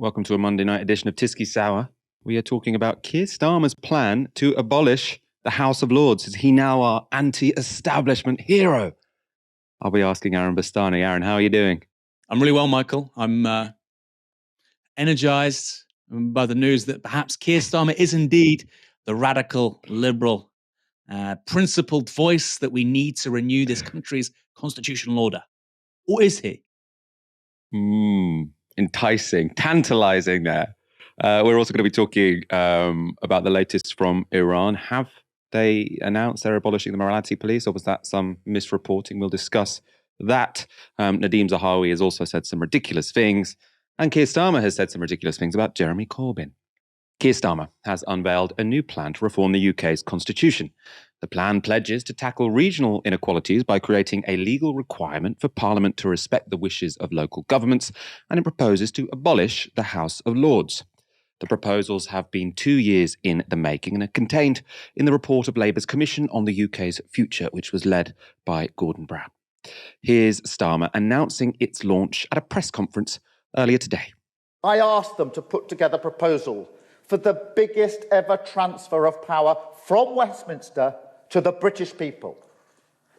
Welcome to a Monday night edition of Tisky Sour. We are talking about Keir Starmer's plan to abolish the House of Lords. Is he now our anti-establishment hero? I'll be asking Aaron Bastani. Aaron, how are you doing? I'm really well, Michael. I'm energised by the news that perhaps Keir Starmer is indeed the radical, liberal, principled voice that we need to renew this country's constitutional order. Or is he? Enticing, tantalising there. We're also going to be talking about the latest from Iran. Have they announced they're abolishing the morality police, or was that some misreporting? We'll discuss that. Nadhim Zahawi has also said some ridiculous things, and Keir Starmer has said some ridiculous things about Jeremy Corbyn. Keir Starmer has unveiled a new plan to reform the UK's constitution. The plan pledges to tackle regional inequalities by creating a legal requirement for Parliament to respect the wishes of local governments, and it proposes to abolish the House of Lords. The proposals have been 2 years in the making and are contained in the report of Labour's Commission on the UK's Future, which was led by Gordon Brown. Here's Starmer announcing its launch at a press conference earlier today. I asked them to put together a proposal for the biggest ever transfer of power from Westminster to the British people,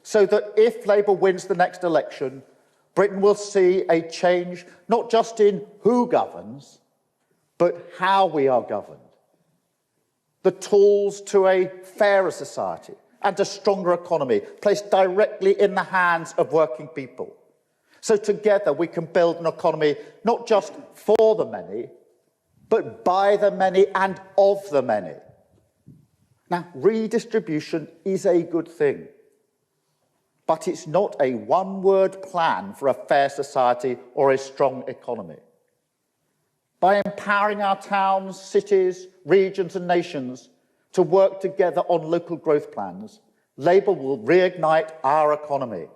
so that if Labour wins the next election, Britain will see a change not just in who governs, but how we are governed. The tools to a fairer society and a stronger economy placed directly in the hands of working people. So together we can build an economy not just for the many, but by the many and of the many. Now, redistribution is a good thing, but it's not a one-word plan for a fair society or a strong economy. By empowering our towns, cities, regions and nations to work together on local growth plans, Labour will reignite our economy.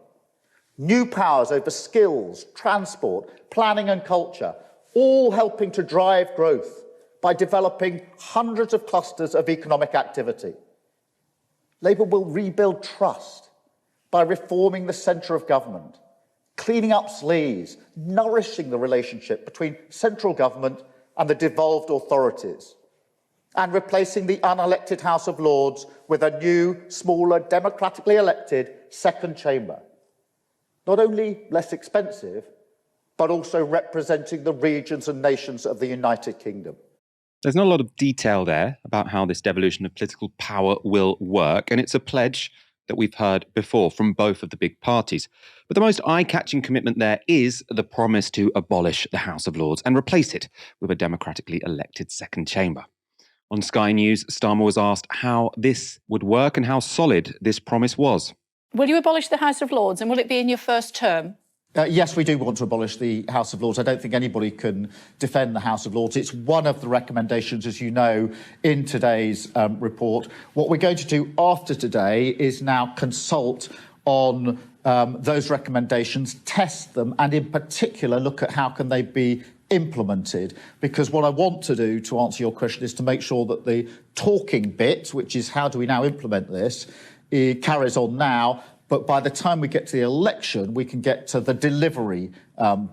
New powers over skills, transport, planning and culture, all helping to drive growth by developing hundreds of clusters of economic activity. Labour will rebuild trust by reforming the centre of government, cleaning up sleaze, nourishing the relationship between central government and the devolved authorities, and replacing the unelected House of Lords with a new, smaller, democratically elected second chamber. Not only less expensive, but also representing the regions and nations of the United Kingdom. There's not a lot of detail there about how this devolution of political power will work, and it's a pledge that we've heard before from both of the big parties. But the most eye-catching commitment there is the promise to abolish the House of Lords and replace it with a democratically elected second chamber. On Sky News, Starmer was asked how this would work and how solid this promise was. Will you abolish the House of Lords, and will it be in your first term? Yes, we do want to abolish the House of Lords. I don't think anybody can defend the House of Lords. It's one of the recommendations, as you know, in today's report. What we're going to do after today is now consult on those recommendations, test them, and in particular look at how can they be implemented. Because what I want to do, to answer your question, is to make sure that the talking bit, which is how do we now implement this, carries on now. But by the time we get to the election, we can get to the delivery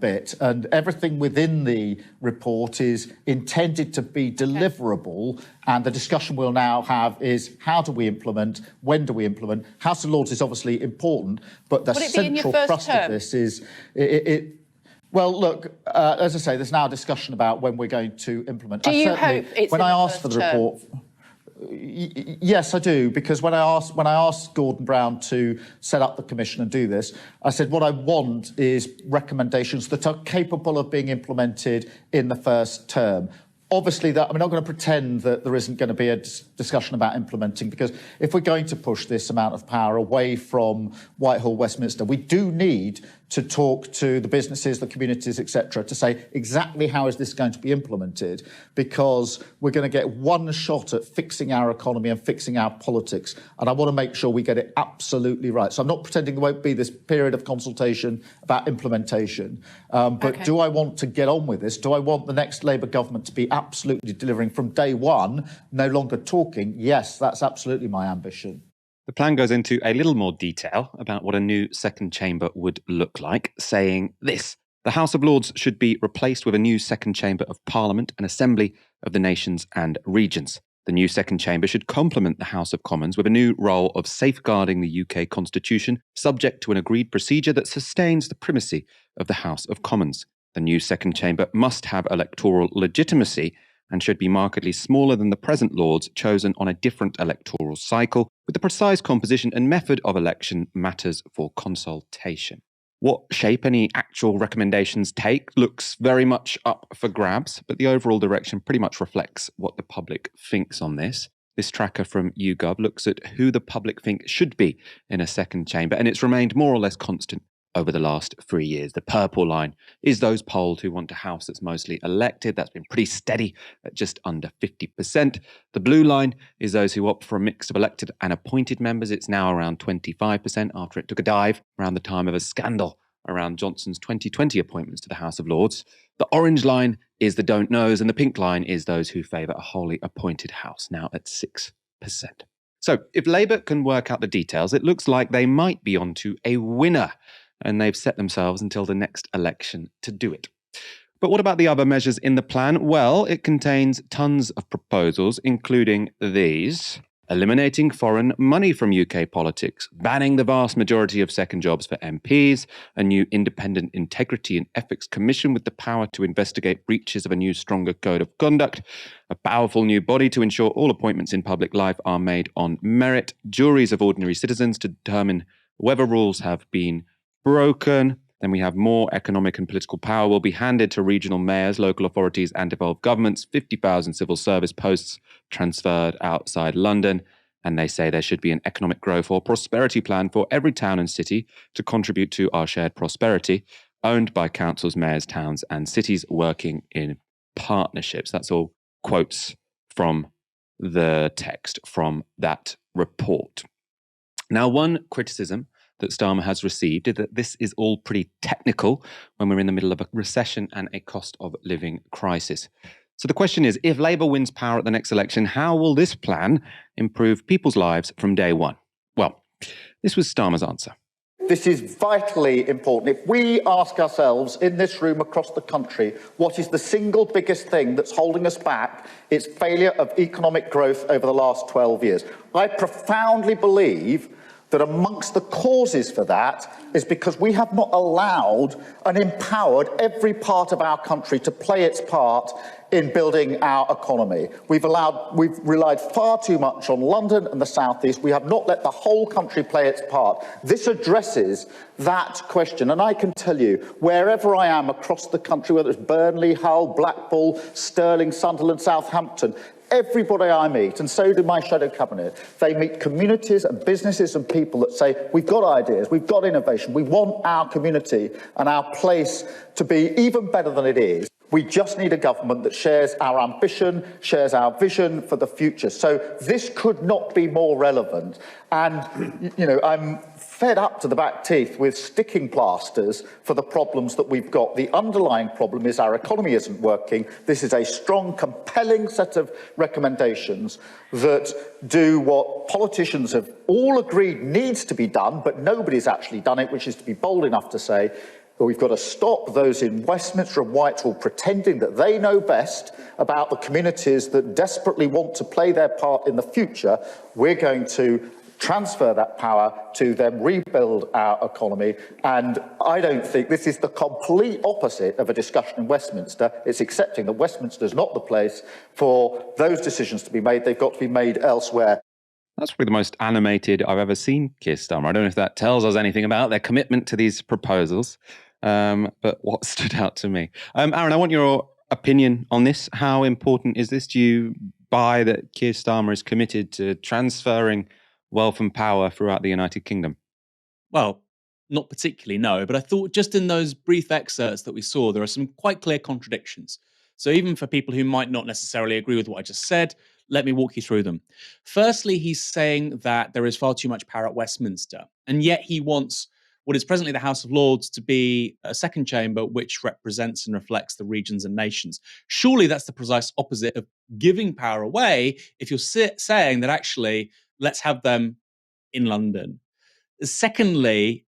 bit. And everything within the report is intended to be deliverable. And the discussion we'll now have is how do we implement, when do we implement? House of Lords is obviously important, but the central thrust of this is... Well, look, as I say, there's now a discussion about when we're going to implement. Do you hope it's when in I the asked for the report... Yes, I do, because when I asked Gordon Brown to set up the commission and do this, I said what I want is recommendations that are capable of being implemented in the first term. Obviously, I'm not going to pretend that there isn't going to be a discussion about implementing, because if we're going to push this amount of power away from Whitehall, Westminster, we do need to talk to the businesses, the communities, etc., to say exactly how is this going to be implemented, because we're going to get one shot at fixing our economy and fixing our politics, and I want to make sure we get it absolutely right. So I'm not pretending there won't be this period of consultation about implementation, but do I want to get on with this? Do I want the next Labour government to be absolutely delivering from day one, no longer talking? Yes, that's absolutely my ambition. The plan goes into a little more detail about what a new second chamber would look like, saying this: The House of Lords should be replaced with a new second chamber of Parliament, an assembly of the nations and regions. The new second chamber should complement the House of Commons with a new role of safeguarding the UK Constitution, subject to an agreed procedure that sustains the primacy of the House of Commons. The new second chamber must have electoral legitimacy and should be markedly smaller than the present Lords, chosen on a different electoral cycle, with the precise composition and method of election matters for consultation. What shape any actual recommendations take looks very much up for grabs, but the overall direction pretty much reflects what the public thinks on this. This tracker from YouGov looks at who the public think should be in a second chamber, and it's remained more or less constant over the last 3 years. The purple line is those polled who want a House that's mostly elected. That's been pretty steady at just under 50%. The blue line is those who opt for a mix of elected and appointed members. It's now around 25% after it took a dive around the time of a scandal around Johnson's 2020 appointments to the House of Lords. The orange line is the don't knows, and the pink line is those who favour a wholly appointed House, now at 6%. So if Labour can work out the details, it looks like they might be onto a winner, and they've set themselves until the next election to do it. But what about the other measures in the plan? Well, it contains tons of proposals, including these: eliminating foreign money from UK politics, banning the vast majority of second jobs for MPs, a new independent integrity and ethics commission with the power to investigate breaches of a new stronger code of conduct, a powerful new body to ensure all appointments in public life are made on merit, juries of ordinary citizens to determine whether rules have been broken. Then we have more economic and political power will be handed to regional mayors, local authorities and devolved governments, 50,000 civil service posts transferred outside London. And they say there should be an economic growth or prosperity plan for every town and city to contribute to our shared prosperity, owned by councils, mayors, towns and cities working in partnerships. That's all quotes from the text from that report. Now, one criticism that Starmer has received is that this is all pretty technical when we're in the middle of a recession and a cost of living crisis. So the question is, if Labour wins power at the next election, how will this plan improve people's lives from day one? Well, this was Starmer's answer. This is vitally important. If we ask ourselves in this room across the country, what is the single biggest thing that's holding us back? It's failure of economic growth over the last 12 years. I profoundly believe that amongst the causes for that is because we have not allowed and empowered every part of our country to play its part in building our economy. We've relied far too much on London and the South East. We have not let the whole country play its part. This addresses that question. And I can tell you, wherever I am across the country, whether it's Burnley, Hull, Blackpool, Stirling, Sunderland, Southampton, everybody I meet, and so do my shadow cabinet, they meet communities and businesses and people that say, we've got ideas, we've got innovation, we want our community and our place to be even better than it is. We just need a government that shares our ambition, shares our vision for the future. So this could not be more relevant. And, you know, I'm fed up to the back teeth with sticking plasters for the problems that we've got. The underlying problem is our economy isn't working. This is a strong, compelling set of recommendations that do what politicians have all agreed needs to be done, but nobody's actually done it, which is to be bold enough to say, well, we've got to stop those in Westminster and Whitehall pretending that they know best about the communities that desperately want to play their part in the future. We're going to transfer that power to them, rebuild our economy. And I don't think this is the complete opposite of a discussion in Westminster. It's accepting that Westminster is not the place for those decisions to be made. They've got to be made elsewhere. That's probably the most animated I've ever seen Keir Starmer. I don't know if that tells us anything about their commitment to these proposals, but what stood out to me. Aaron, I want your opinion on this. How important is this? Do you buy that Keir Starmer is committed to transferring wealth and power throughout the United Kingdom? Well, not particularly, no. But I thought just in those brief excerpts that we saw, there are some quite clear contradictions. So even for people who might not necessarily agree with what I just said, let me walk you through them. Firstly, he's saying that there is far too much power at Westminster, and yet he wants what is presently the House of Lords to be a second chamber which represents and reflects the regions and nations. Surely that's the precise opposite of giving power away if you're saying that actually let's have them in London. Secondly,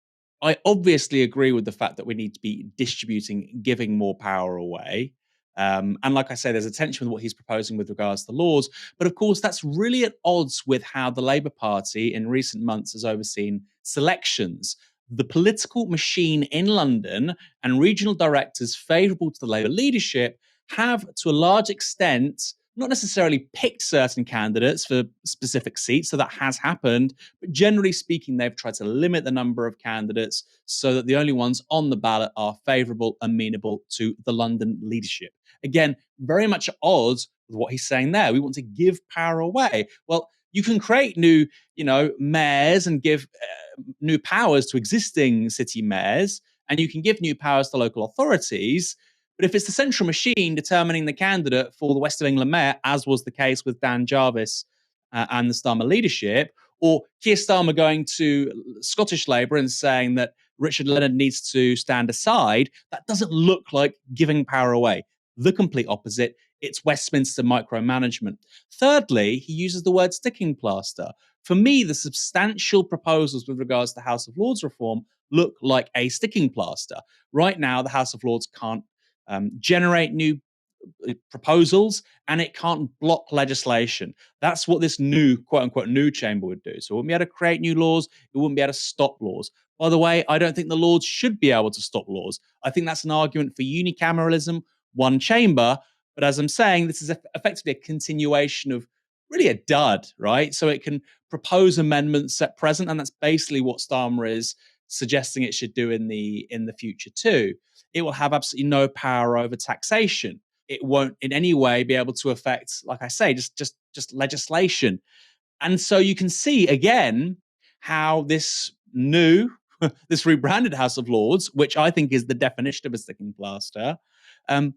I obviously agree with the fact that we need to be distributing, giving more power away. And like I say, there's a tension with what he's proposing with regards to the laws. But of course, that's really at odds with how the Labour Party in recent months has overseen selections. The political machine in London and regional directors favourable to the Labour leadership have, to a large extent, not necessarily picked certain candidates for specific seats, so that has happened, but generally speaking, they've tried to limit the number of candidates so that the only ones on the ballot are favourable, amenable to the London leadership. Again, very much at odds with what he's saying there. We want to give power away. Well, you can create new, mayors and give new powers to existing city mayors, and you can give new powers to local authorities. But if it's the central machine determining the candidate for the West of England mayor, as was the case with Dan Jarvis and the Starmer leadership, or Keir Starmer going to Scottish Labour and saying that Richard Leonard needs to stand aside, that doesn't look like giving power away. The complete opposite. It's Westminster micromanagement. Thirdly, he uses the word sticking plaster. For me, the substantial proposals with regards to House of Lords reform look like a sticking plaster. Right now, the House of Lords can't generate new proposals, and it can't block legislation. That's what this new, quote unquote, new chamber would do. So it wouldn't be able to create new laws, it wouldn't be able to stop laws. By the way, I don't think the Lords should be able to stop laws. I think that's an argument for unicameralism, one chamber. But as I'm saying, this is effectively a continuation of really a dud, right? So it can propose amendments at present, and that's basically what Starmer is suggesting it should do in the future too. It will have absolutely no power over taxation. It won't in any way be able to affect, like I say, just legislation. And so you can see again how this new, this rebranded House of Lords, which I think is the definition of a sticking plaster,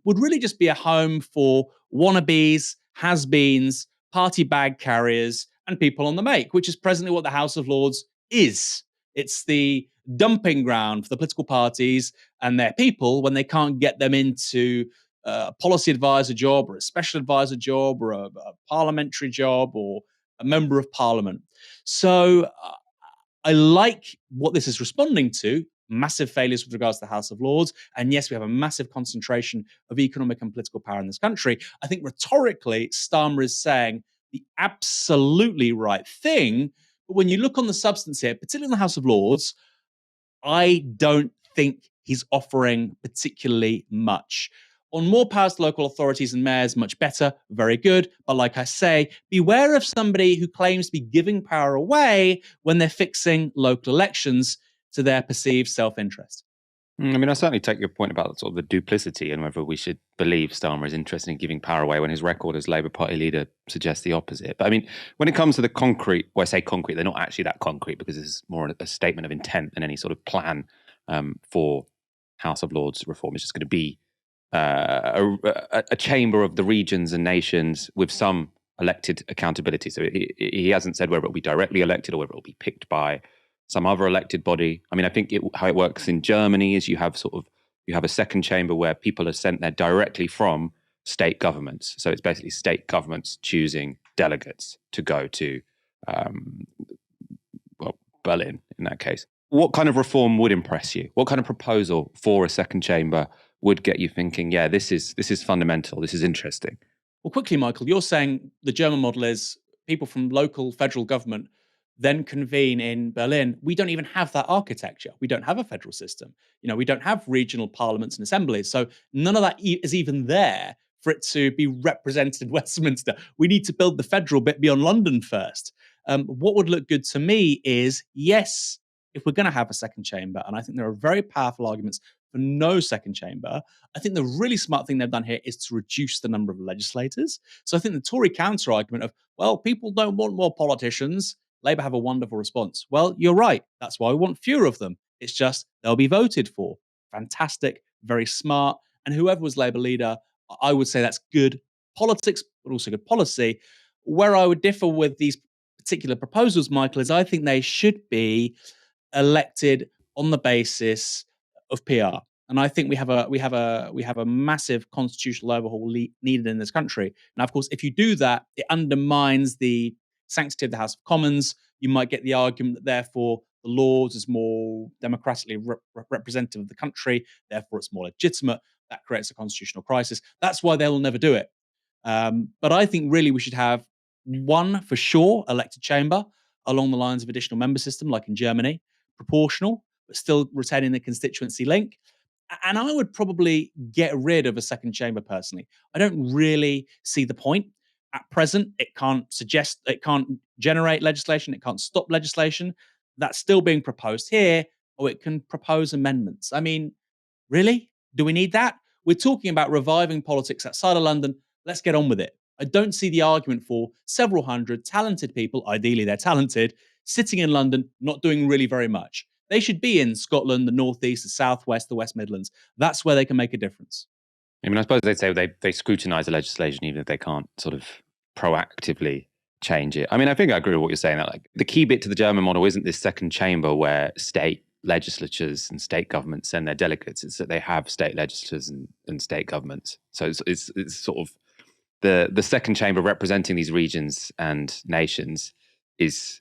would really just be a home for wannabes, has-beens, party bag carriers, and people on the make, which is presently what the House of Lords is. It's the dumping ground for the political parties and their people when they can't get them into a policy advisor job or a special advisor job or a parliamentary job or a member of parliament. So I like what this is responding to, massive failures with regards to the House of Lords. And yes, we have a massive concentration of economic and political power in this country. I think rhetorically, Starmer is saying the absolutely right thing. But when you look on the substance here, particularly in the House of Lords, I don't think he's offering particularly much. On more powers to local authorities and mayors, much better, very good. But like I say, beware of somebody who claims to be giving power away when they're fixing local elections to their perceived self-interest. I mean, I certainly take your point about sort of the duplicity and whether we should believe Starmer is interested in giving power away when his record as Labour Party leader suggests the opposite. But I mean, when it comes to the concrete, well, I say concrete, they're not actually that concrete because it's more a statement of intent than any sort of plan for House of Lords reform. It's just going to be a chamber of the regions and nations with some elected accountability. So he hasn't said whether it'll be directly elected or whether it'll be picked by some other elected body. I mean, I think how it works in Germany is you have a second chamber where people are sent there directly from state governments. So it's basically state governments choosing delegates to go to, Berlin in that case. What kind of reform would impress you? What kind of proposal for a second chamber would get you thinking, yeah, this is fundamental, this is interesting? Well, quickly, Michael, you're saying the German model is people from local federal government then convene in Berlin. We don't even have that architecture. We don't have a federal system. We don't have regional parliaments and assemblies. So none of that is even there for it to be represented in Westminster. We need to build the federal bit beyond London first. What would look good to me is, yes, if we're going to have a second chamber, and I think there are very powerful arguments for no second chamber, I think the really smart thing they've done here is to reduce the number of legislators. So I think the Tory counter argument of, well, people don't want more politicians, Labour have a wonderful response. Well, you're right. That's why we want fewer of them. It's just they'll be voted for. Fantastic, very smart. And whoever was Labour leader, I would say that's good politics, but also good policy. Where I would differ with these particular proposals, Michael, is I think they should be elected on the basis of PR. And I think we have a massive constitutional overhaul needed in this country. Now, of course, if you do that, it undermines the sanctity of the House of Commons. You might get the argument that therefore the Lords is more democratically representative of the country, therefore it's more legitimate. That creates a constitutional crisis. That's why they'll never do it. But I think really we should have one, for sure, elected chamber along the lines of additional member system, like in Germany, proportional, but still retaining the constituency link. And I would probably get rid of a second chamber personally. I don't really see the point. At present, it can't generate legislation, it can't stop legislation. That's still being proposed here, or it can propose amendments. I mean, really? Do we need that? We're talking about reviving politics outside of London. Let's get on with it. I don't see the argument for several hundred talented people, ideally they're talented, sitting in London, not doing really very much. They should be in Scotland, the North East, the South West, the West Midlands. That's where they can make a difference. I mean, I suppose they'd say they scrutinise the legislation even if they can't sort of proactively change it. I mean, I think I agree with what you're saying. That like the key bit to the German model isn't this second chamber where state legislatures and state governments send their delegates. It's that they have state legislatures and state governments. So it's sort of the second chamber representing these regions and nations is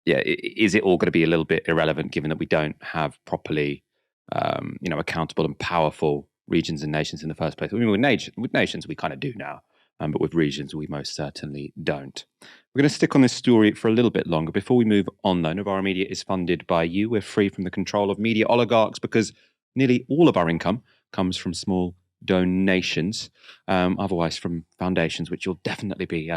it all going to be a little bit irrelevant given that we don't have properly accountable and powerful regions and nations in the first place? I mean, with nations we kind of do now, but with regions we most certainly don't. We're going to stick on this story for a little bit longer. Before we move on though, Novara Media is funded by you. We're free from the control of media oligarchs because nearly all of our income comes from small donations, otherwise from foundations, which you'll definitely be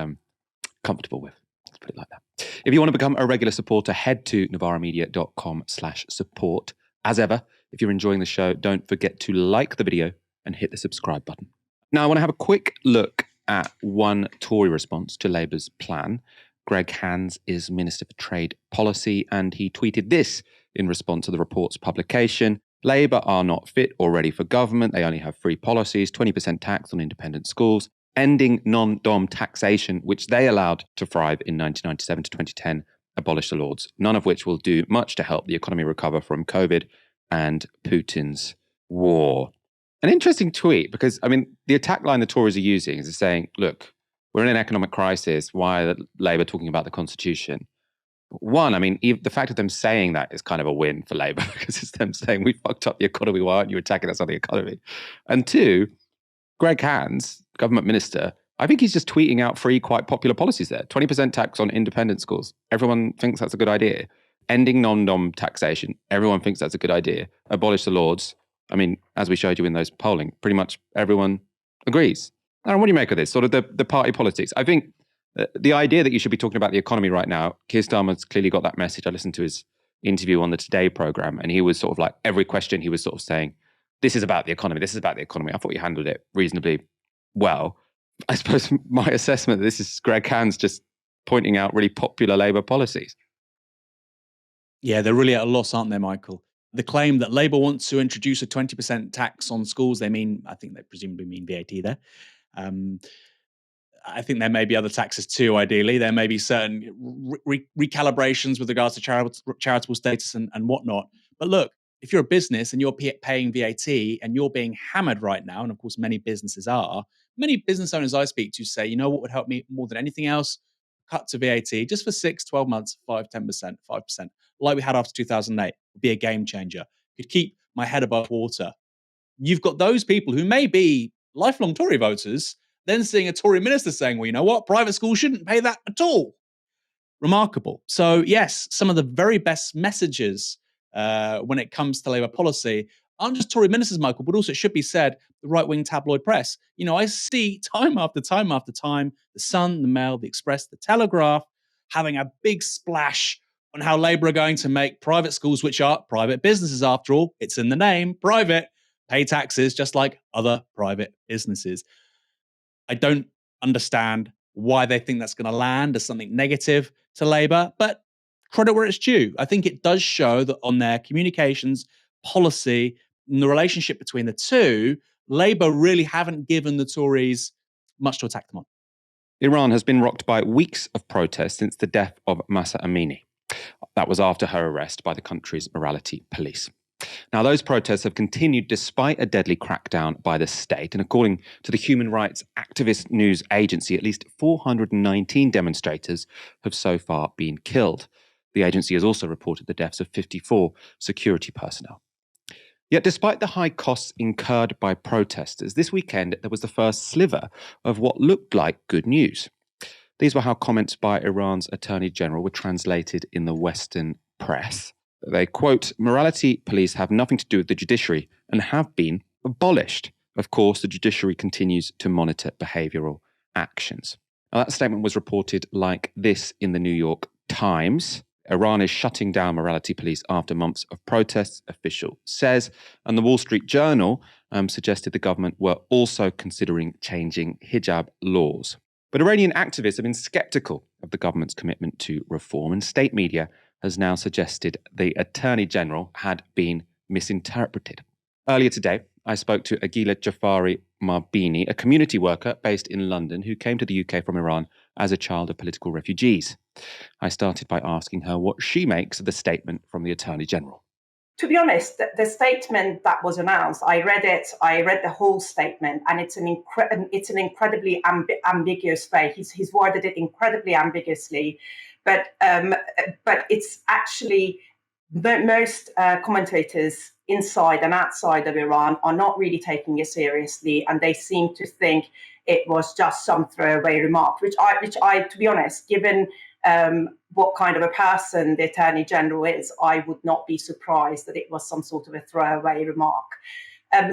comfortable with. Let's put it like that. If you want to become a regular supporter, head to novaramedia.com/support. As ever, if you're enjoying the show, don't forget to like the video and hit the subscribe button. Now, I want to have a quick look at one Tory response to Labour's plan. Greg Hands is Minister for Trade Policy, and he tweeted this in response to the report's publication. Labour are not fit or ready for government. They only have 3 policies: 20% tax on independent schools, ending non-dom taxation, which they allowed to thrive in 1997 to 2010, abolish the Lords, none of which will do much to help the economy recover from COVID and Putin's war. An interesting tweet because, I mean, the attack line the Tories are using is saying, look, we're in an economic crisis. Why are Labour talking about the Constitution? One, I mean, the fact of them saying that is kind of a win for Labour because it's them saying we fucked up the economy. Why aren't you attacking us on the economy? And two, Greg Hands, government minister, I think he's just tweeting out 3 quite popular policies there. 20% tax on independent schools. Everyone thinks that's a good idea. Ending non-dom taxation. Everyone thinks that's a good idea. Abolish the Lords. I mean, as we showed you in those polling, pretty much everyone agrees. Aaron, what do you make of this? Sort of the party politics. I think the idea that you should be talking about the economy right now, Keir Starmer's clearly got that message. I listened to his interview on the Today programme, and he was sort of like, every question he was sort of saying, this is about the economy, this is about the economy. I thought you handled it reasonably well. I suppose my assessment, this is Greg Hands just pointing out really popular Labour policies. Yeah, they're really at a loss, aren't they, Michael? The claim that Labour wants to introduce a 20% tax on schools, I think they presumably mean VAT there. I think there may be other taxes too, ideally. There may be certain recalibrations with regards to charitable status and whatnot. But look, if you're a business and you're paying VAT and you're being hammered right now, and of course many businesses are, many business owners I speak to say, you know what would help me more than anything else? Cut to VAT just for 6, 12 months, 5, 10%, 5%, like we had after 2008, would be a game changer. Could keep my head above water. You've got those people who may be lifelong Tory voters, then seeing a Tory minister saying, well, you know what, private schools shouldn't pay that at all. Remarkable. So yes, some of the very best messages when it comes to Labour policy aren't just Tory ministers, Michael, but also it should be said, the right-wing tabloid press. You know, I see time after time after time, the Sun, the Mail, the Express, the Telegraph, having a big splash on how Labour are going to make private schools, which are private businesses after all, it's in the name, private, pay taxes just like other private businesses. I don't understand why they think that's going to land as something negative to Labour, but credit where it's due. I think it does show that on their communications, policy, and the relationship between the two, Labour really haven't given the Tories much to attack them on. Iran has been rocked by weeks of protest since the death of Mahsa Amini. That was after her arrest by the country's morality police. Now, those protests have continued despite a deadly crackdown by the state. And according to the human rights activist news agency, at least 419 demonstrators have so far been killed. The agency has also reported the deaths of 54 security personnel. Yet despite the high costs incurred by protesters, this weekend there was the first sliver of what looked like good news. These were how comments by Iran's Attorney General were translated in the Western press. They quote, "Morality police have nothing to do with the judiciary and have been abolished. Of course, the judiciary continues to monitor behavioural actions." Now, that statement was reported like this in the New York Times. Iran is shutting down morality police after months of protests, official says. And the Wall Street Journal suggested the government were also considering changing hijab laws. But Iranian activists have been sceptical of the government's commitment to reform, and state media has now suggested the Attorney General had been misinterpreted. Earlier today, I spoke to Aghileh Djafari-Marbini, a community worker based in London who came to the UK from Iran as a child of political refugees. I started by asking her what she makes of the statement from the Attorney General. To be honest, the statement that was announced, I read it. I read the whole statement, and it's an incredibly ambiguous way. He's worded it incredibly ambiguously, but it's actually most commentators inside and outside of Iran are not really taking it seriously, and they seem to think it was just some throwaway remark, which I, to be honest, given what kind of a person the Attorney General is, I would not be surprised that it was some sort of a throwaway remark.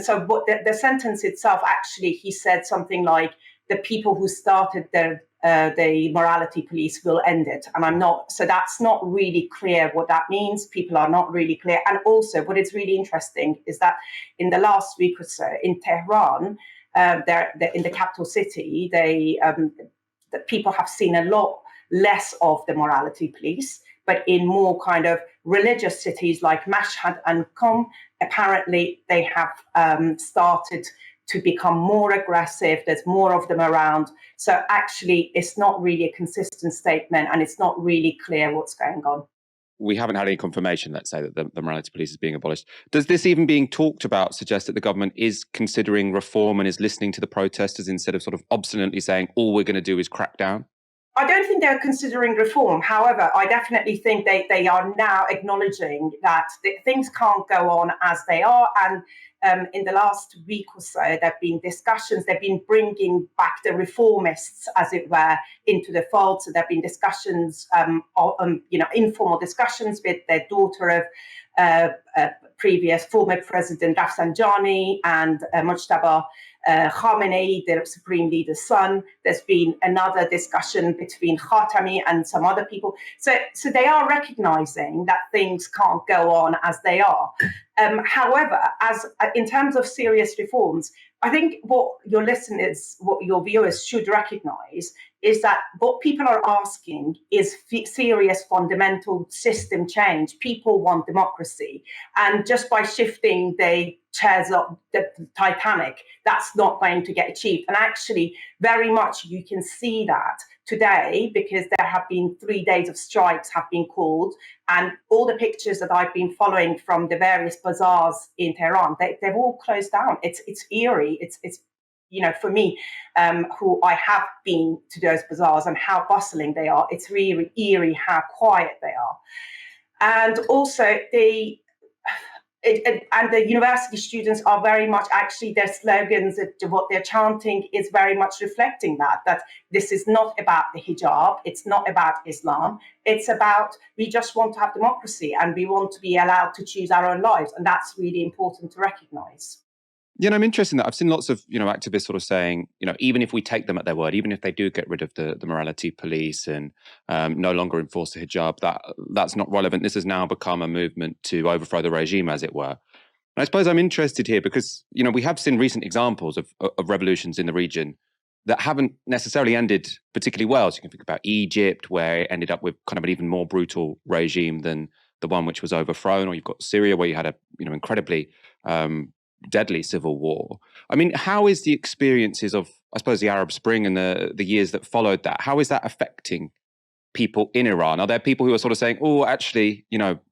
So what the sentence itself, actually, he said something like, the people who started the morality police will end it. And so that's not really clear what that means. People are not really clear. And also what is really interesting is that in the last week or so in Tehran, in the capital city, the people have seen a lot less of the morality police, but in more kind of religious cities like Mashhad and Qom, apparently they have started to become more aggressive. There's more of them around. So actually, it's not really a consistent statement, and it's not really clear what's going on. We haven't had any confirmation, let's say, that the morality police is being abolished. Does this even being talked about suggest that the government is considering reform and is listening to the protesters instead of sort of obstinately saying all we're going to do is crack down? I don't think they're considering reform. However, I definitely think they are now acknowledging that things can't go on as they are. And in the last week or so, there have been discussions. They've been bringing back the reformists, as it were, into the fold. So there have been discussions, informal discussions with their daughter of previous former President Rafsanjani and Mujtaba Khamenei, the Supreme Leader's son. There's been another discussion between Khatami and some other people. So they are recognizing that things can't go on as they are. However, in terms of serious reforms, I think what your listeners, what your viewers should recognize is that what people are asking is serious fundamental system change. People want democracy. And just by shifting the chairs up the Titanic, that's not going to get achieved. And actually, very much you can see that today, because there have been 3 days of strikes have been called, and all the pictures that I've been following from the various bazaars in Tehran, they've all closed down. It's eerie. It's for me, who I have been to those bazaars and how bustling they are, it's really eerie how quiet they are. And also the university students are very much, actually their slogans, what they're chanting is very much reflecting that this is not about the hijab, it's not about Islam, it's about, we just want to have democracy and we want to be allowed to choose our own lives. And that's really important to recognize. Yeah, and I'm interested in that. I've seen lots of, activists sort of saying, even if we take them at their word, even if they do get rid of the morality police and no longer enforce the hijab, that's not relevant. This has now become a movement to overthrow the regime, as it were. And I suppose I'm interested here because, we have seen recent examples of revolutions in the region that haven't necessarily ended particularly well. So you can think about Egypt, where it ended up with kind of an even more brutal regime than the one which was overthrown, or you've got Syria, where you had a, incredibly deadly civil war. I mean, how is the experiences of, I suppose, the Arab Spring and the years that followed that, how is that affecting people in Iran? Are there people who are sort of saying, oh, actually,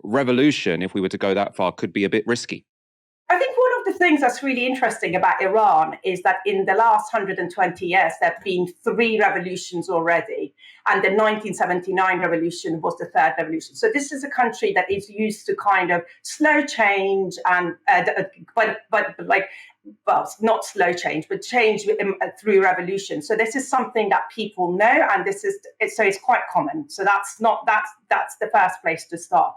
revolution, if we were to go that far, could be a bit risky? I think one of the things that's really interesting about Iran is that in the last 120 years, there have been 3 revolutions already. And the 1979 revolution was the 3rd revolution. So this is a country that is used to kind of slow change and, well, not slow change, but change through revolution. So this is something that people know, and it's quite common. So that's the first place to start.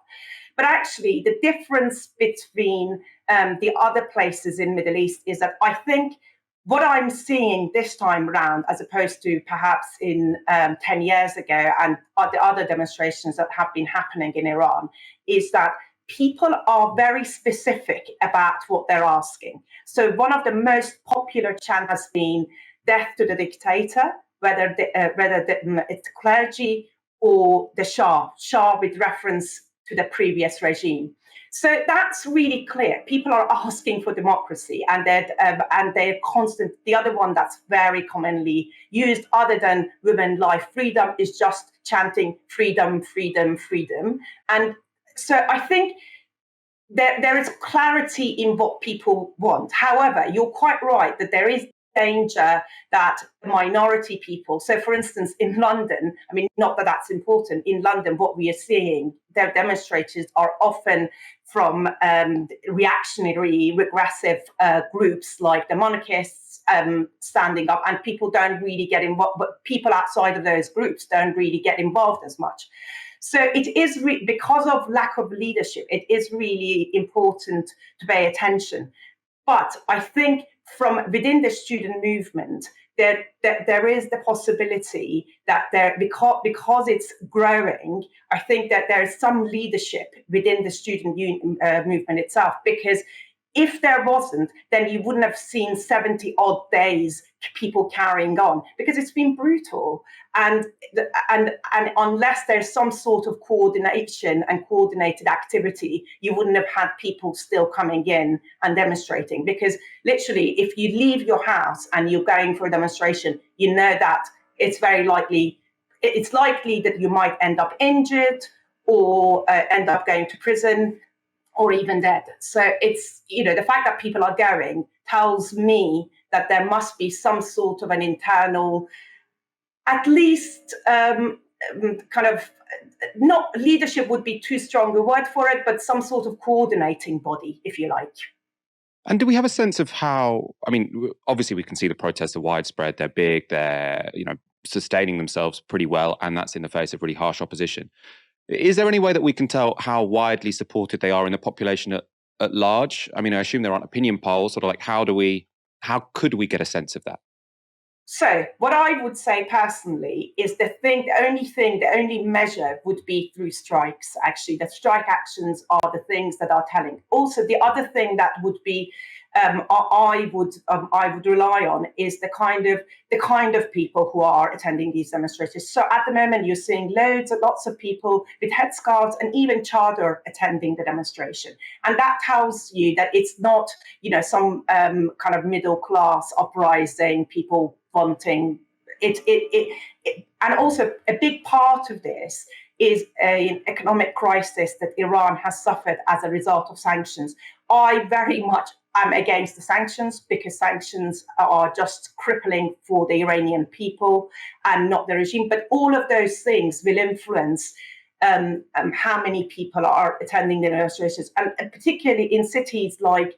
But actually, the difference between the other places in Middle East is that I think what I'm seeing this time around, as opposed to perhaps in 10 years ago and the other demonstrations that have been happening in Iran, is that people are very specific about what they're asking. So one of the most popular chants has been "Death to the dictator," whether it's clergy or the Shah with reference to the previous regime. So that's really clear. People are asking for democracy, and they're constant. The other one that's very commonly used, other than women, life, freedom, is just chanting freedom, freedom, freedom. And so I think there is clarity in what people want. However, you're quite right that there is danger that minority people, so for instance in London, I mean, not that that's important, in London what we are seeing, their demonstrators are often from reactionary, regressive groups like the monarchists standing up, and people don't really get involved, but people outside of those groups don't really get involved as much. So it is, because of lack of leadership, it is really important to pay attention. But I think from within the student movement, there is the possibility that because it's growing, I think that there is some leadership within the student movement itself. Because if there wasn't, then you wouldn't have seen 70 odd days people carrying on, because it's been brutal. And unless there's some sort of coordination and coordinated activity, you wouldn't have had people still coming in and demonstrating. Because literally, if you leave your house and you're going for a demonstration, you know that it's likely that you might end up injured or end up going to prison, or even dead. So it's, the fact that people are going tells me that there must be some sort of an internal, at least kind of, not leadership would be too strong a word for it, but some sort of coordinating body, if you like. And do we have a sense of how, I mean, obviously we can see the protests are widespread, they're big, they're, sustaining themselves pretty well, and that's in the face of really harsh opposition. Is there any way that we can tell how widely supported they are in the population at large? I mean, I assume there aren't opinion polls, sort of like how could we get a sense of that? So what I would say personally is the only measure would be through strikes. Actually, the strike actions are the things that are telling. Also, the other thing that would be I would rely on is the kind of people who are attending these demonstrations. So at the moment, you're seeing lots of people with headscarves and even chador attending the demonstration, and that tells you that it's not some kind of middle class uprising, people wanting it. And also a big part of this is an economic crisis that Iran has suffered as a result of sanctions. I very much am against the sanctions, because sanctions are just crippling for the Iranian people and not the regime. But all of those things will influence how many people are attending the demonstrations, and particularly in cities like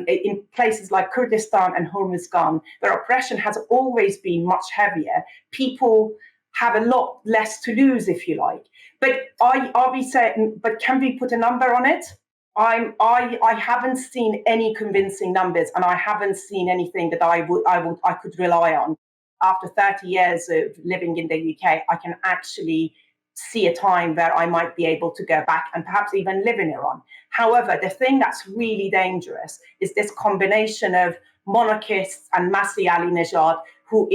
in places like Kurdistan and Hormuzgan, where oppression has always been much heavier. People have a lot less to lose, if you like. But are we saying? But can we put a number on it? I haven't seen any convincing numbers, and I haven't seen anything that I could rely on. After 30 years of living in the UK, I can actually see a time where I might be able to go back and perhaps even live in Iran. However, the thing that's really dangerous is this combination of monarchists and Masih Alinejad, who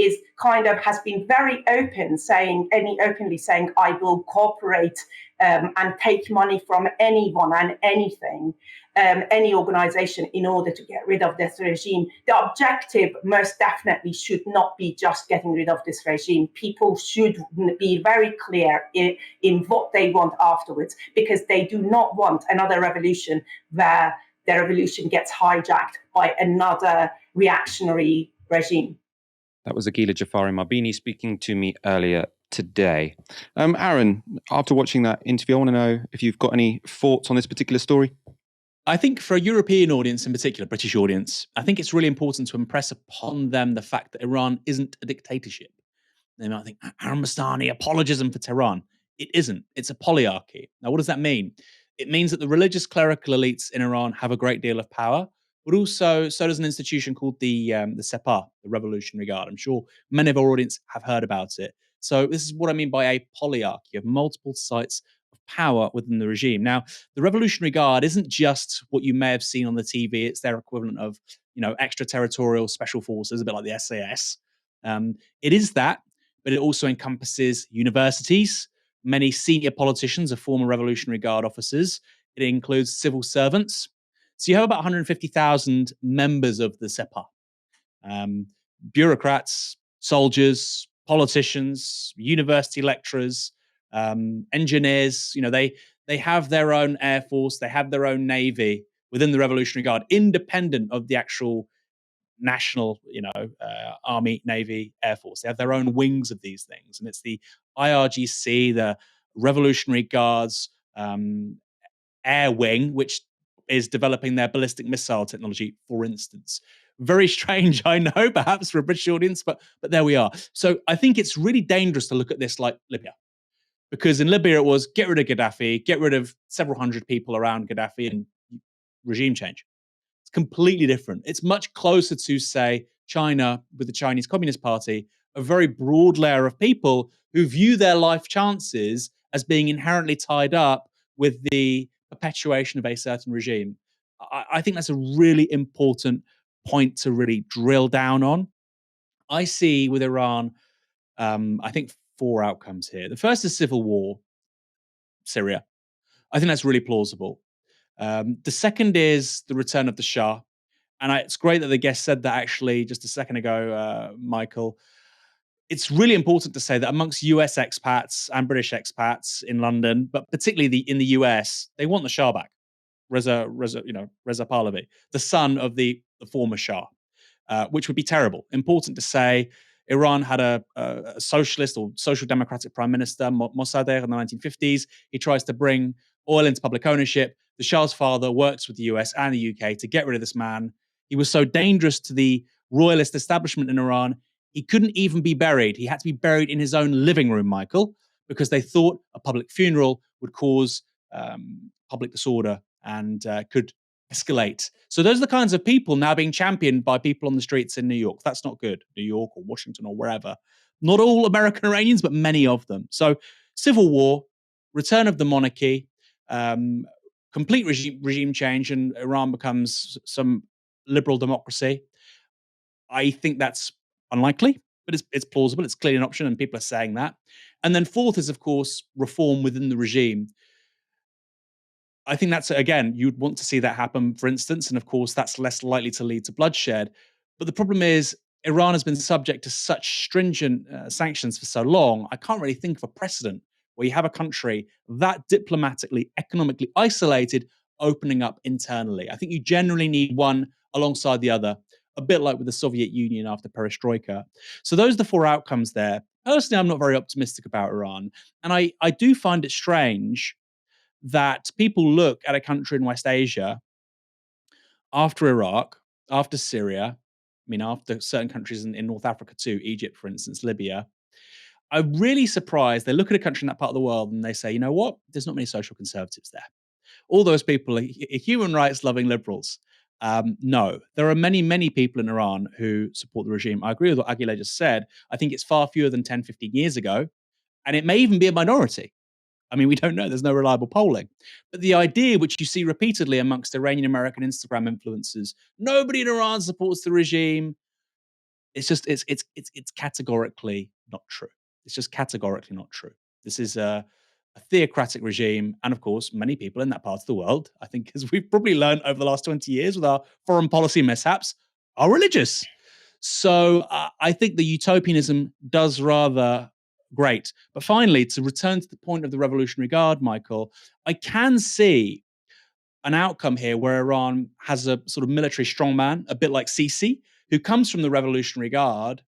has been very openly saying, I will cooperate and take money from anyone and anything, any organization, in order to get rid of this regime. The objective most definitely should not be just getting rid of this regime. People should be very clear in what they want afterwards, because they do not want another revolution where their revolution gets hijacked by another reactionary regime. That was Aghileh Djafari-Marbini speaking to me earlier today. Aaron, after watching that interview, I want to know if you've got any thoughts on this particular story. I think for a European audience, in particular, British audience, I think it's really important to impress upon them the fact that Iran isn't a dictatorship. They might think, Aaron Bastani, apologism for Tehran. It isn't. It's a polyarchy. Now, what does that mean? It means that the religious clerical elites in Iran have a great deal of power, but also so does an institution called the Sepah, the Revolutionary Guard. I'm sure many of our audience have heard about it. So this is what I mean by a polyarchy of multiple sites of power within the regime. Now, the Revolutionary Guard isn't just what you may have seen on the TV. It's their equivalent of, extraterritorial special forces, a bit like the SAS. It is that, but it also encompasses universities. Many senior politicians are former Revolutionary Guard officers. It includes civil servants. So you have about 150,000 members of the Sepah. Bureaucrats, soldiers, politicians, university lecturers, engineers. They have their own air force. They have their own navy within the Revolutionary Guard, independent of the actual national, army, navy, air force. They have their own wings of these things, and it's the IRGC, the Revolutionary Guards air wing, which is developing their ballistic missile technology, for instance. Very strange, I know, perhaps for a British audience, but there we are. So I think it's really dangerous to look at this like Libya, because in Libya it was get rid of Gaddafi, get rid of several hundred people around Gaddafi, and regime change. It's completely different. It's much closer to, say, China with the Chinese Communist Party, a very broad layer of people who view their life chances as being inherently tied up with the perpetuation of a certain regime. I think that's a really important point to really drill down on. I see with Iran, I think 4 outcomes here. The first is civil war, Syria. I think that's really plausible. The second is the return of the Shah. And it's great that the guest said that actually just a second ago, Michael. It's really important to say that amongst US expats and British expats in London, but particularly in the US, they want the Shah back. Reza Pahlavi, the son of the former Shah, which would be terrible. Important to say, Iran had a socialist or social democratic prime minister, Mossadegh, in the 1950s. He tries to bring oil into public ownership. The Shah's father works with the US and the UK to get rid of this man. He was so dangerous to the royalist establishment in Iran, he couldn't even be buried. He had to be buried in his own living room, Michael, because they thought a public funeral would cause public disorder and could escalate. So those are the kinds of people now being championed by people on the streets in New York. That's not good. New York or Washington or wherever. Not all American Iranians, but many of them. So civil war, return of the monarchy, complete regime change, and Iran becomes some liberal democracy. I think that's unlikely, but it's plausible. It's clearly an option, and people are saying that. And then fourth is, of course, reform within the regime. I think that's, again, you'd want to see that happen, for instance, and of course, that's less likely to lead to bloodshed. But the problem is, Iran has been subject to such stringent sanctions for so long, I can't really think of a precedent where you have a country that diplomatically, economically isolated, opening up internally. I think you generally need one alongside the other, a bit like with the Soviet Union after perestroika. So those are the 4 outcomes there. Personally, I'm not very optimistic about Iran. And I do find it strange that people look at a country in West Asia after Iraq, after Syria, after certain countries in North Africa too, Egypt, for instance, Libya. I'm really surprised. They look at a country in that part of the world and they say, you know what? There's not many social conservatives there. All those people are human rights loving liberals. No, there are many, many people in Iran who support the regime. I agree with what Aghileh just said. I think it's far fewer than 10, 15 years ago. And it may even be a minority. We don't know. There's no reliable polling. But the idea, which you see repeatedly amongst Iranian American Instagram influencers, nobody in Iran supports the regime. It's categorically not true. It's just categorically not true. This is a theocratic regime. And of course, many people in that part of the world, I think, as we've probably learned over the last 20 years with our foreign policy mishaps, are religious. So I think the utopianism does rather great. But finally, to return to the point of the Revolutionary Guard, Michael, I can see an outcome here where Iran has a sort of military strongman, a bit like Sisi, who comes from the Revolutionary Guard,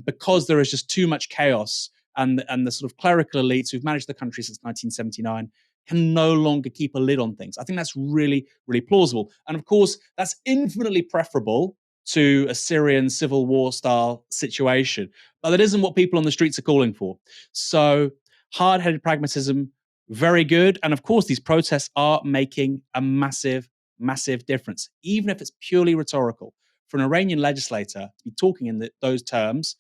because there is just too much chaos, and the sort of clerical elites who've managed the country since 1979 can no longer keep a lid on things. I think that's really, really plausible. And of course, that's infinitely preferable to a Syrian civil war style situation. But that isn't what people on the streets are calling for. So hard-headed pragmatism, very good. And of course, these protests are making a massive, massive difference, even if it's purely rhetorical. For an Iranian legislator to be talking in those terms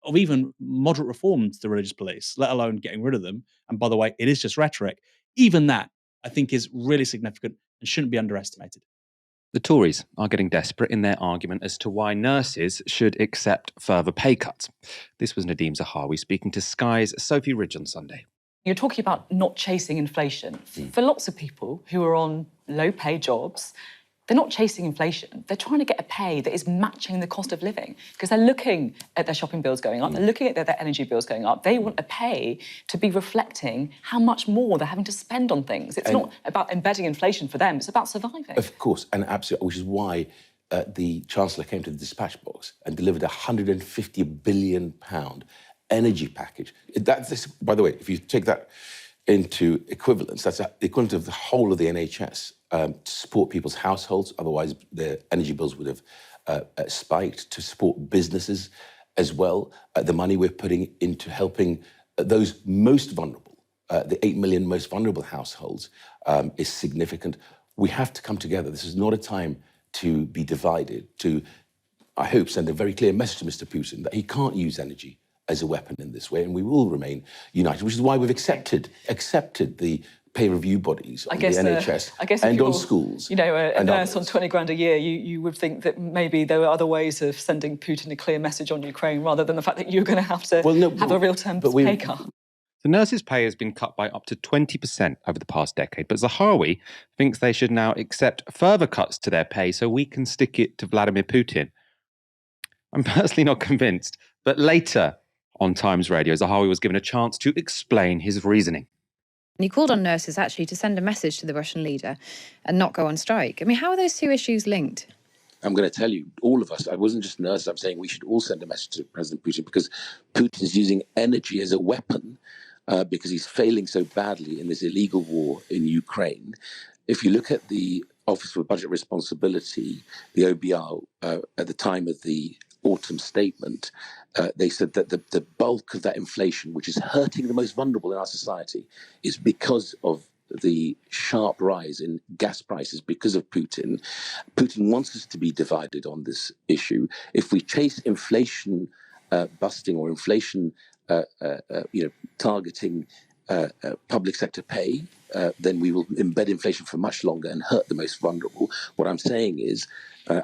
of even moderate reform to the religious police, let alone getting rid of them, and by the way, it is just rhetoric, even that, I think, is really significant and shouldn't be underestimated. The Tories are getting desperate in their argument as to why nurses should accept further pay cuts. This was Nadhim Zahawi speaking to Sky's Sophie Ridge on Sunday. You're talking about not chasing inflation. For lots of people who are on low-pay jobs, they're not chasing inflation. They're trying to get a pay that is matching the cost of living because they're looking at their shopping bills going up, they're looking at their energy bills going up. They want a pay to be reflecting how much more they're having to spend on things. It's not about embedding inflation for them, it's about surviving. Of course, and absolutely, which is why the Chancellor came to the dispatch box and delivered a £150 billion energy package. That's, by the way, if you take that into equivalence, that's the equivalent of the whole of the NHS to support people's households. Otherwise, their energy bills would have spiked. To support businesses as well, the money we're putting into helping those most vulnerable, the 8 million most vulnerable households, is significant. We have to come together. This is not a time to be divided. To, I hope, send a very clear message to Mr. Putin that he can't use energy as a weapon in this way, and we will remain united, which is why we've accepted the pay review bodies on the NHS and on schools. You know, a nurse on 20 grand a year, you would think that maybe there were other ways of sending Putin a clear message on Ukraine rather than the fact that you're going to have to have a real-term pay cut. The nurses' pay has been cut by up to 20% over the past decade, but Zahawi thinks they should now accept further cuts to their pay so we can stick it to Vladimir Putin. I'm personally not convinced, but later on Times Radio, Zahawi was given a chance to explain his reasoning. And he called on nurses actually to send a message to the Russian leader and not go on strike. I mean, how are those two issues linked? I'm going to tell you, all of us, I wasn't just nurses, I'm saying we should all send a message to President Putin because Putin is using energy as a weapon because he's failing so badly in this illegal war in Ukraine. If you look at the Office for Budget Responsibility, the OBR, at the time of the autumn statement, they said that the bulk of that inflation, which is hurting the most vulnerable in our society, is because of the sharp rise in gas prices because of Putin. Putin wants us to be divided on this issue. If we chase inflation busting or inflation targeting public sector pay, then we will embed inflation for much longer and hurt the most vulnerable. What I'm saying is,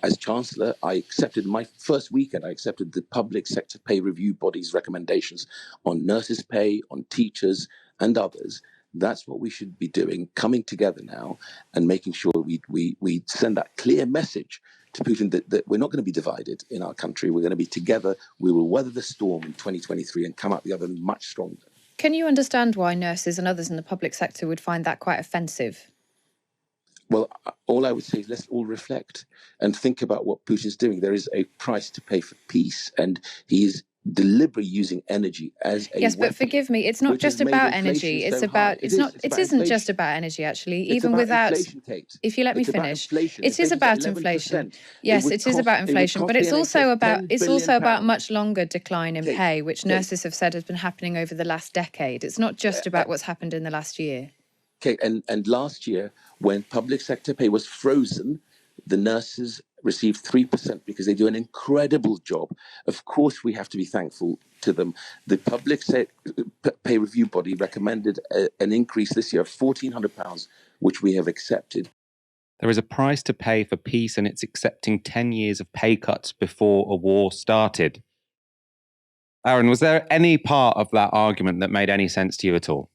as Chancellor, I accepted my first weekend, I accepted the public sector pay review body's recommendations on nurses' pay, on teachers and others. That's what we should be doing, coming together now and making sure we send that clear message to Putin that we're not going to be divided in our country. We're going to be together. We will weather the storm in 2023 and come out the other much stronger. Can you understand why nurses and others in the public sector would find that quite offensive? Well, all I would say is let's all reflect and think about what Putin's doing. There is a price to pay for peace, and he is deliberately using energy as a yes, weapon, but forgive me, it's not just about energy. It's about it isn't just about energy, actually. It's even without if you let me finish. It is about inflation. Yes, it is about inflation, but it's also about much longer decline in pay, which nurses have said has been happening over the last decade. It's not just about what's happened in the last year. Okay, and last year, when public sector pay was frozen, the nurses received 3% because they do an incredible job. Of course, we have to be thankful to them. The public pay review body recommended an increase this year of £1,400, which we have accepted. There is a price to pay for peace, and it's accepting 10 years of pay cuts before a war started. Aaron, was there any part of that argument that made any sense to you at all?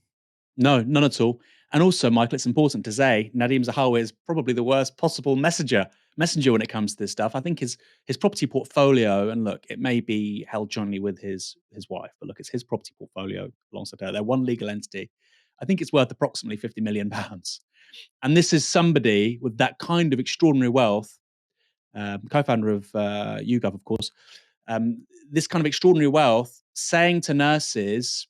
No, none at all. And also, Michael, it's important to say Nadhim Zahawi is probably the worst possible messenger when it comes to this stuff. I think his property portfolio, and look, it may be held jointly with his wife, but look, it's his property portfolio alongside her. They're one legal entity. I think it's worth approximately £50 million. And this is somebody with that kind of extraordinary wealth, co-founder of YouGov, of course, this kind of extraordinary wealth, saying to nurses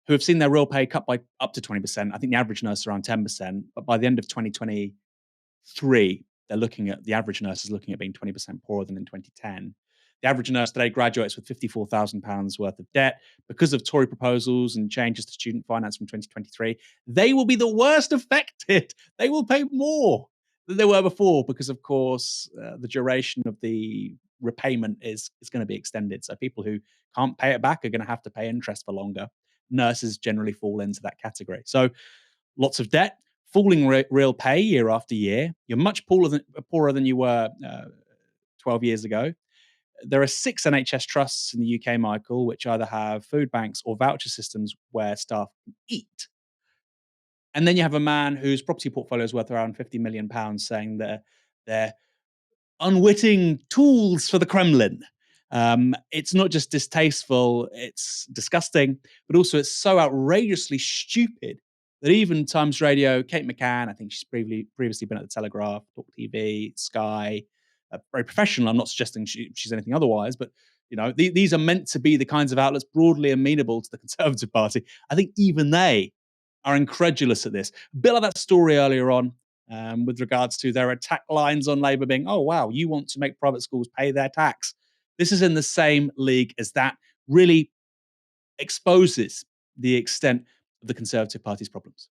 who have seen their real pay cut by up to 20%, I think the average nurse is around 10%, but by the end of 2023, the average nurse is looking at being 20% poorer than in 2010. The average nurse today graduates with £54,000 worth of debt because of Tory proposals and changes to student finance from 2023. They will be the worst affected. They will pay more than they were before because, of course, the duration of the repayment is going to be extended. So people who can't pay it back are going to have to pay interest for longer. Nurses generally fall into that category. So lots of debt, falling real pay year after year. You're much poorer than you were 12 years ago. There are 6 NHS trusts in the UK, Michael, which either have food banks or voucher systems where staff can eat. And then you have a man whose property portfolio is worth around £50 million saying that they're unwitting tools for the Kremlin. It's not just distasteful, it's disgusting, but also it's so outrageously stupid that even Times Radio, Kate McCann, I think she's previously been at The Telegraph, Talk TV, Sky, very professional. I'm not suggesting she's anything otherwise, but these are meant to be the kinds of outlets broadly amenable to the Conservative Party. I think even they are incredulous at this. A bit like that story earlier on with regards to their attack lines on Labour being, oh, wow, you want to make private schools pay their tax. This is in the same league as that. Really exposes the extent of the Conservative Party's problems.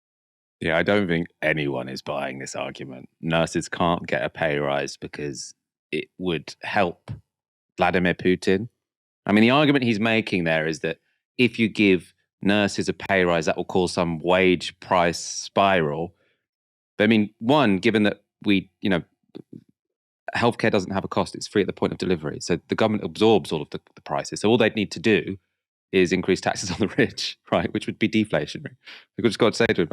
Yeah, I don't think anyone is buying this argument. Nurses can't get a pay rise because it would help Vladimir Putin. I mean, the argument he's making there is that if you give nurses a pay rise, that will cause some wage price spiral. But I mean, one, given that healthcare doesn't have a cost, it's free at the point of delivery. So the government absorbs all of the prices. So all they'd need to do is increase taxes on the rich, right? Which would be deflationary. We've just got to say to him,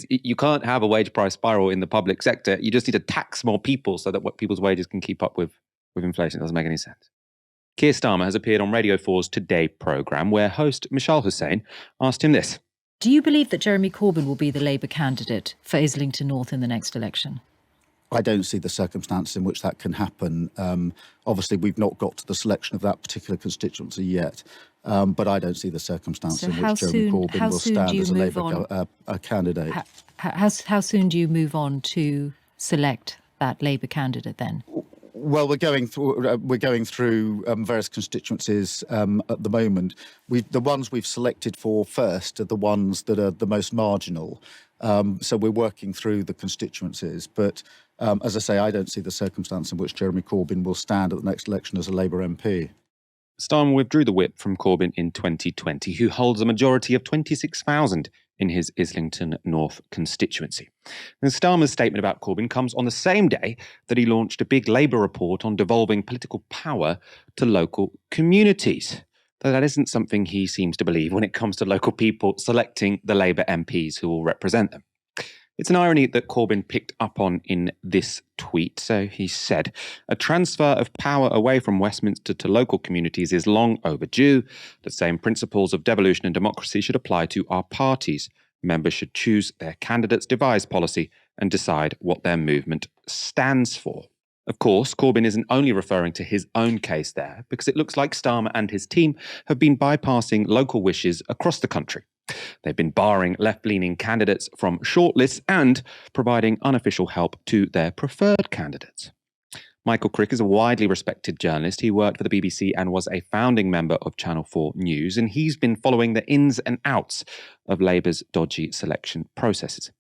you can't have a wage price spiral in the public sector. You just need to tax more people so that people's wages can keep up with inflation. It doesn't make any sense. Keir Starmer has appeared on Radio 4's Today programme, where host Mishal Hussain asked him this. Do you believe that Jeremy Corbyn will be the Labour candidate for Islington North in the next election? I don't see the circumstances in which that can happen. Obviously, we've not got to the selection of that particular constituency yet, but I don't see the circumstance in which Jeremy Corbyn will stand as a Labour candidate. How soon do you move on to select that Labour candidate then? Well, we're going through various constituencies at the moment. The ones we've selected for first are the ones that are the most marginal. So we're working through the constituencies. But as I say, I don't see the circumstance in which Jeremy Corbyn will stand at the next election as a Labour MP. Starmer withdrew the whip from Corbyn in 2020, who holds a majority of 26,000 in his Islington North constituency. And Starmer's statement about Corbyn comes on the same day that he launched a big Labour report on devolving political power to local communities. Though that isn't something he seems to believe when it comes to local people selecting the Labour MPs who will represent them. It's an irony that Corbyn picked up on in this tweet. So he said, a transfer of power away from Westminster to local communities is long overdue. The same principles of devolution and democracy should apply to our parties. Members should choose their candidates, devise policy, and decide what their movement stands for. Of course, Corbyn isn't only referring to his own case there, because it looks like Starmer and his team have been bypassing local wishes across the country. They've been barring left-leaning candidates from shortlists and providing unofficial help to their preferred candidates. Michael Crick is a widely respected journalist. He worked for the BBC and was a founding member of Channel 4 News, and he's been following the ins and outs of Labour's dodgy selection processes.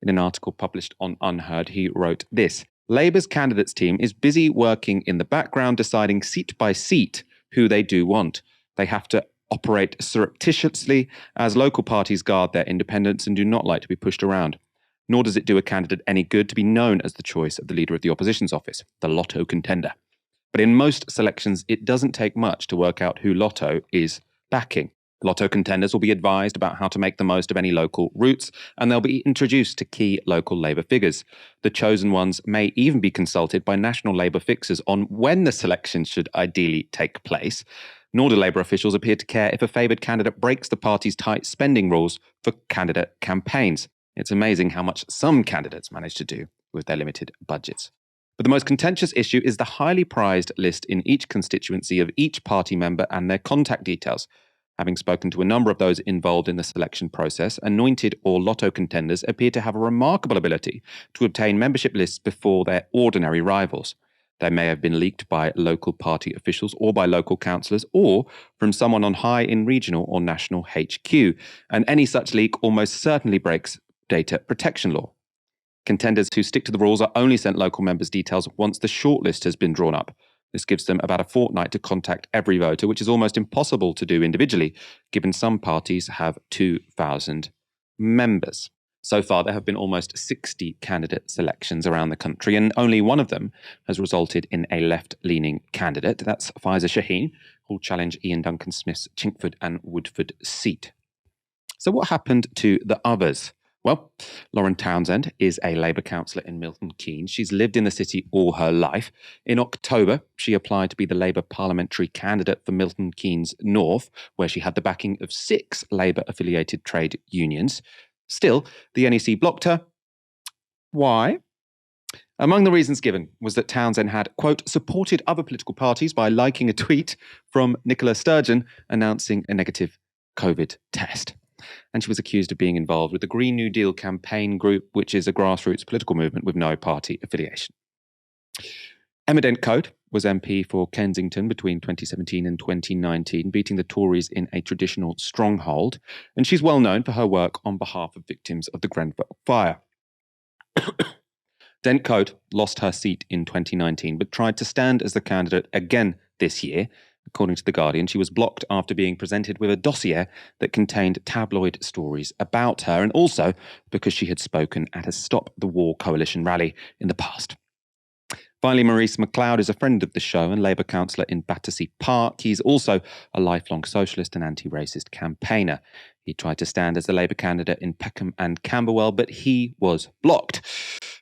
In an article published on Unheard, he wrote this: Labour's candidates team is busy working in the background, deciding seat by seat who they do want. They have to operate surreptitiously as local parties guard their independence and do not like to be pushed around. Nor does it do a candidate any good to be known as the choice of the leader of the opposition's office, the Lotto contender. But in most selections, it doesn't take much to work out who Lotto is backing. Lotto contenders will be advised about how to make the most of any local routes, and they'll be introduced to key local Labour figures. The chosen ones may even be consulted by national Labour fixers on when the selection should ideally take place. Nor do Labour officials appear to care if a favoured candidate breaks the party's tight spending rules for candidate campaigns. It's amazing how much some candidates manage to do with their limited budgets. But the most contentious issue is the highly prized list in each constituency of each party member and their contact details. Having spoken to a number of those involved in the selection process, anointed or lotto contenders appear to have a remarkable ability to obtain membership lists before their ordinary rivals. They may have been leaked by local party officials or by local councillors or from someone on high in regional or national HQ, and any such leak almost certainly breaks data protection law. Contenders who stick to the rules are only sent local members' details once the shortlist has been drawn up. This gives them about a fortnight to contact every voter, which is almost impossible to do individually, given some parties have 2,000 members. So far, there have been almost 60 candidate selections around the country, and only one of them has resulted in a left-leaning candidate. That's Faiza Shaheen, who'll challenge Ian Duncan Smith's Chinkford and Woodford seat. So what happened to the others? Well, Lauren Townsend is a Labour councillor in Milton Keynes. She's lived in the city all her life. In October, she applied to be the Labour parliamentary candidate for Milton Keynes North, where she had the backing of 6 Labour-affiliated trade unions. Still, the NEC blocked her. Why? Among the reasons given was that Townsend had, quote, supported other political parties by liking a tweet from Nicola Sturgeon announcing a negative COVID test. And she was accused of being involved with the Green New Deal campaign group, which is a grassroots political movement with no party affiliation. Emma Dent-Coad was MP for Kensington between 2017 and 2019, beating the Tories in a traditional stronghold. And she's well known for her work on behalf of victims of the Grenfell fire. Dent-Coad lost her seat in 2019, but tried to stand as the candidate again this year. According to The Guardian, she was blocked after being presented with a dossier that contained tabloid stories about her, and also because she had spoken at a Stop the War Coalition rally in the past. Finally, Maurice MacLeod is a friend of the show and Labour councillor in Battersea Park. He's also a lifelong socialist and anti-racist campaigner. He tried to stand as the Labour candidate in Peckham and Camberwell, but he was blocked.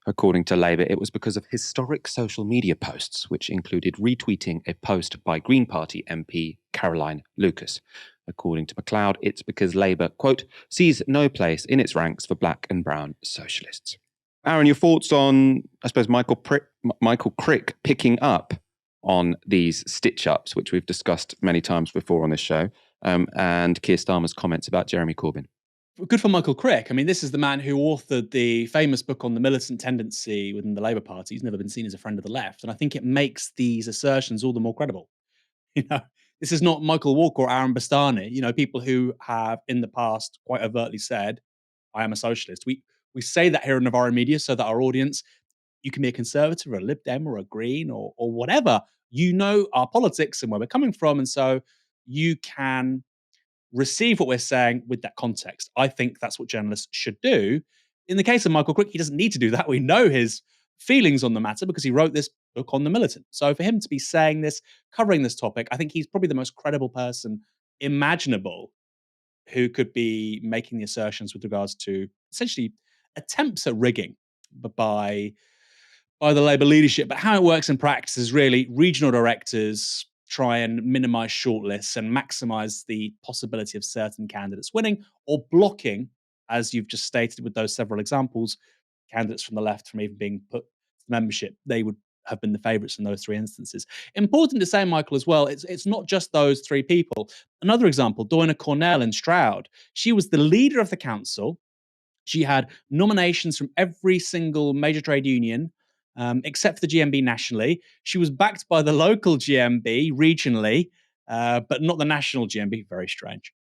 According to Labour, it was because of historic social media posts, which included retweeting a post by Green Party MP Caroline Lucas. According to MacLeod, it's because Labour, quote, sees no place in its ranks for black and brown socialists. Aaron, your thoughts on, I suppose, Michael Crick picking up on these stitch-ups, which we've discussed many times before on this show, and Keir Starmer's comments about Jeremy Corbyn? Good for Michael Crick. I mean, this is the man who authored the famous book on the militant tendency within the Labour Party. He's never been seen as a friend of the left. And I think it makes these assertions all the more credible. You know, this is not Michael Walker or Aaron Bastani, you know, people who have in the past quite overtly said, I am a socialist. We say that here in Novara Media so that our audience, you can be a conservative or a Lib Dem or a Green or whatever. You know our politics and where we're coming from. And so you can receive what we're saying with that context. I think that's what journalists should do. In the case of Michael Crick, he doesn't need to do that. We know his feelings on the matter because he wrote this book on the militant. So for him to be saying this, covering this topic, I think he's probably the most credible person imaginable who could be making the assertions with regards to essentially attempts at rigging by the Labour leadership. But how it works in practice is really regional directors try and minimise shortlists and maximise the possibility of certain candidates winning or blocking, as you've just stated with those several examples, candidates from the left from even being put to membership. They would have been the favourites in those 3 instances. Important to say, Michael, as well, it's not just those 3 people. Another example, Doina Cornell in Stroud. She was the leader of the council. She had nominations from every single major trade union, except for the GMB nationally. She was backed by the local GMB regionally, but not the national GMB. Very strange.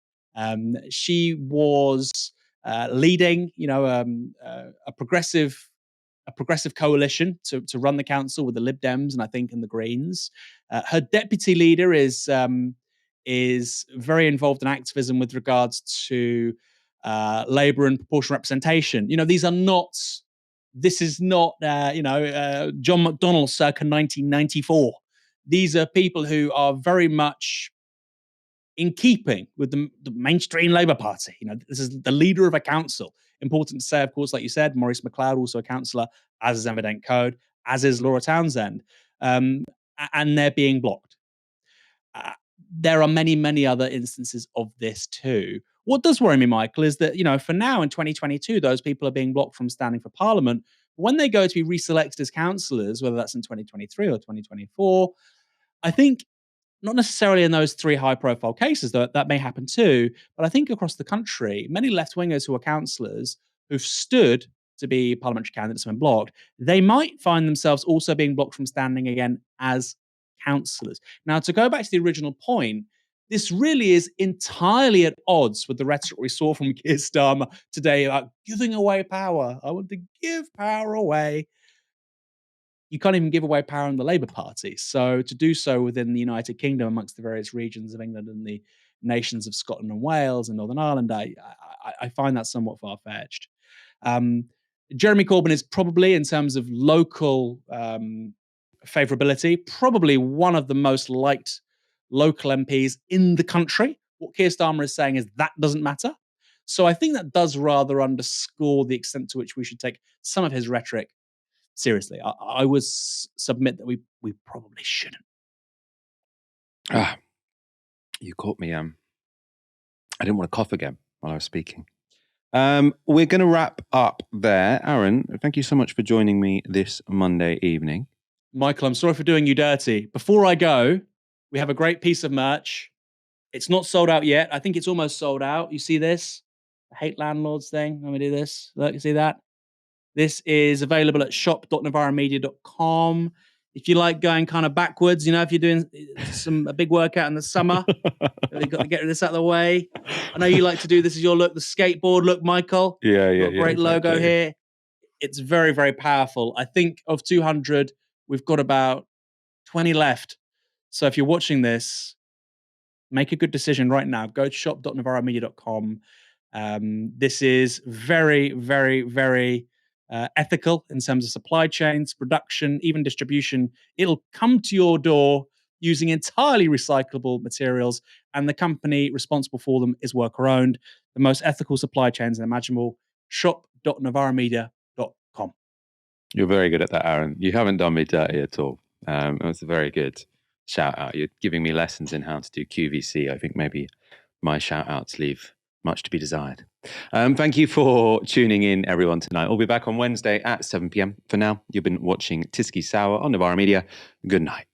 She was leading, a progressive coalition to run the council with the Lib Dems and I think and the Greens. Her deputy leader is very involved in activism with regards to Labour and proportional representation. You know, this is not John McDonnell circa 1994. These are people who are very much in keeping with the mainstream Labour Party. You know, this is the leader of a council. Important to say, of course, like you said, Maurice MacLeod, also a councillor, as is Emma Dent-Coad, as is Laura Townsend, and they're being blocked. There are many, many other instances of this too. What does worry me, Michael, is that, for now in 2022, those people are being blocked from standing for Parliament. When they go to be reselected as councillors, whether that's in 2023 or 2024, I think not necessarily in those 3 high-profile cases, though that may happen too, but I think across the country, many left-wingers who are councillors who've stood to be parliamentary candidates have been blocked, they might find themselves also being blocked from standing again as councillors. Now, to go back to the original point, this really is entirely at odds with the rhetoric we saw from Keir Starmer today about giving away power. I want to give power away. You can't even give away power in the Labour Party. So to do so within the United Kingdom amongst the various regions of England and the nations of Scotland and Wales and Northern Ireland, I find that somewhat far-fetched. Jeremy Corbyn is probably, in terms of local favourability, probably one of the most liked local MPs in the country. What Keir Starmer is saying is that doesn't matter. So I think that does rather underscore the extent to which we should take some of his rhetoric seriously. I would submit that we probably shouldn't. You caught me. I didn't want to cough again while I was speaking. We're going to wrap up there. Aaron, thank you so much for joining me this Monday evening. Michael, I'm sorry for doing you dirty. Before I go, we have a great piece of merch. It's not sold out yet. I think it's almost sold out. You see this? I hate landlords thing. Let me do this. Look, you see that? This is available at shop.novaramedia.com. If you like going kind of backwards, if you're doing a big workout in the summer, you've got to get this out of the way. I know you like to do this as your look, the skateboard look, Michael. Yeah. Great logo here. It's very, very powerful. I think of 200, we've got about 20 left. So if you're watching this, make a good decision right now. Go to shop.novaramedia.com. This is very, very, very ethical in terms of supply chains, production, even distribution. It'll come to your door using entirely recyclable materials, and the company responsible for them is worker-owned. The most ethical supply chains imaginable. Shop.novaramedia.com. You're very good at that, Aaron. You haven't done me dirty at all. That's a very good shout out. You're giving me lessons in how to do QVC. I think maybe my shout outs leave much to be desired. Thank you for tuning in, everyone, tonight. We'll be back on Wednesday at 7 p.m. For now, you've been watching Tysky Sour on Novara Media. Good night.